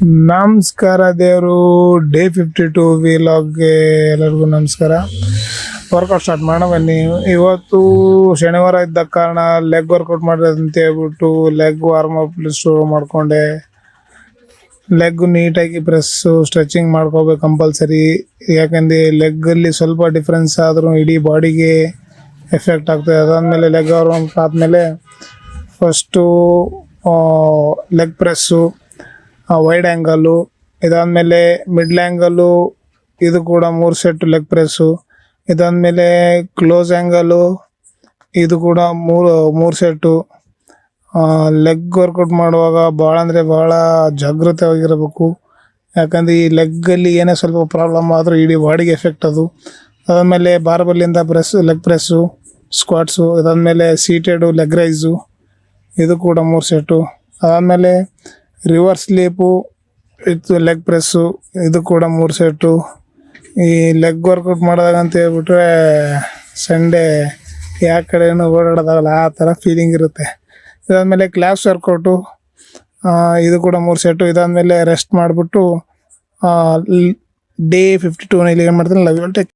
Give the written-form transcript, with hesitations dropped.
ನಮಸ್ಕಾರ ದೇವರು. ಡೇ 52 ವಿಲಾಗ್ಗೆ ಎಲ್ಲರಿಗೂ ನಮಸ್ಕಾರ. ವರ್ಕೌಟ್ ಸ್ಟಾರ್ಟ್ ಮಾಡೋಣ ಬನ್ನಿ. ಇವತ್ತು ಶನಿವಾರ ಇದ್ದ ಕಾರಣ ಲೆಗ್ ವರ್ಕೌಟ್ ಮಾಡೋದಂತ ಹೇಳ್ಬಿಟ್ಟು ಲೆಗ್ ವಾರ್ಮ್ ಅಪ್ ಶುರು ಮಾಡಿಕೊಂಡೆ. ಲೆಗ್ ನೀಟಾಗಿ ಪ್ರೆಸ್ಸು ಸ್ಟ್ರೆಚಿಂಗ್ ಮಾಡ್ಕೋಬೇಕು ಕಂಪಲ್ಸರಿ. ಯಾಕಂದರೆ ಲೆಗ್ಗಲ್ಲಿ ಸ್ವಲ್ಪ ಡಿಫ್ರೆನ್ಸ್ ಆದರೂ ಇಡೀ ಬಾಡಿಗೆ ಎಫೆಕ್ಟ್ ಆಗ್ತದೆ. ಅದಾದಮೇಲೆ ಲೆಗ್ ವಾರ್ಮ್ ಅಪ್ ಆದಮೇಲೆ first leg press, wide angle, ಇದಾದಮೇಲೆ ಮಿಡ್ಲ್ ಆ್ಯಂಗಲ್ಲು, ಇದು ಕೂಡ 3 ಸೆಟ್ ಲೆಗ್ ಪ್ರೆಸ್ಸು. ಇದಾದಮೇಲೆ ಕ್ಲೋಸ್ ಆ್ಯಂಗಲ್ಲು, ಇದು ಕೂಡ ಮೂರು ಸೆಟ್ಟು. ಲೆಗ್ ವರ್ಕೌಟ್ ಮಾಡುವಾಗ ಭಾಳ ಅಂದರೆ ಭಾಳ ಜಾಗೃತವಾಗಿರಬೇಕು. ಯಾಕಂದರೆ ಈ ಲೆಗ್ಗಲ್ಲಿ ಏನೇ ಸ್ವಲ್ಪ ಪ್ರಾಬ್ಲಮ್ ಆದರೂ ಇಡೀ ಬಾಡಿಗೆ ಎಫೆಕ್ಟ್ ಅದು. ಅದಾದಮೇಲೆ ಬಾರ್ಬಲ್ಲಿಂದ ಲೆಗ್ ಪ್ರೆಸ್ಸು, ಸ್ಕ್ವಾಟ್ಸು, ಇದಾದಮೇಲೆ ಸೀಟೆಡು ಲೆಗ್ ರೈಸು, ಇದು ಕೂಡ 3 ಸೆಟ್ಟು. ಅದಾದಮೇಲೆ ರಿವರ್ಸ್ ಸ್ಲೀಪು ಇದು ಲೆಗ್ ಪ್ರೆಸ್ಸು, ಇದು ಕೂಡ 3 ಸೆಟ್ಟು. ಈ ಲೆಗ್ ವರ್ಕೌಟ್ ಮಾಡೋದಾಗ ಅಂತ ಹೇಳ್ಬಿಟ್ರೆ ಸಂಡೇ ಯಾವ ಕಡೆಯೂ ಓಡಾಡೋದಾಗಲ್ಲ, ಆ ಥರ ಫೀಲಿಂಗ್ ಇರುತ್ತೆ. ಇದಾದಮೇಲೆ ಕ್ಲಾಸ್ ವರ್ಕೌಟು, ಇದು ಕೂಡ 3 ಸೆಟ್ಟು. ಇದಾದಮೇಲೆ ರೆಸ್ಟ್ ಮಾಡಿಬಿಟ್ಟು ಡೇ 52 ಇಲ್ಲಿ ಏನು ಮಾಡ್ತೀನಿ ಲವ್ ಯು ಆಲ್ ಟೇಕ್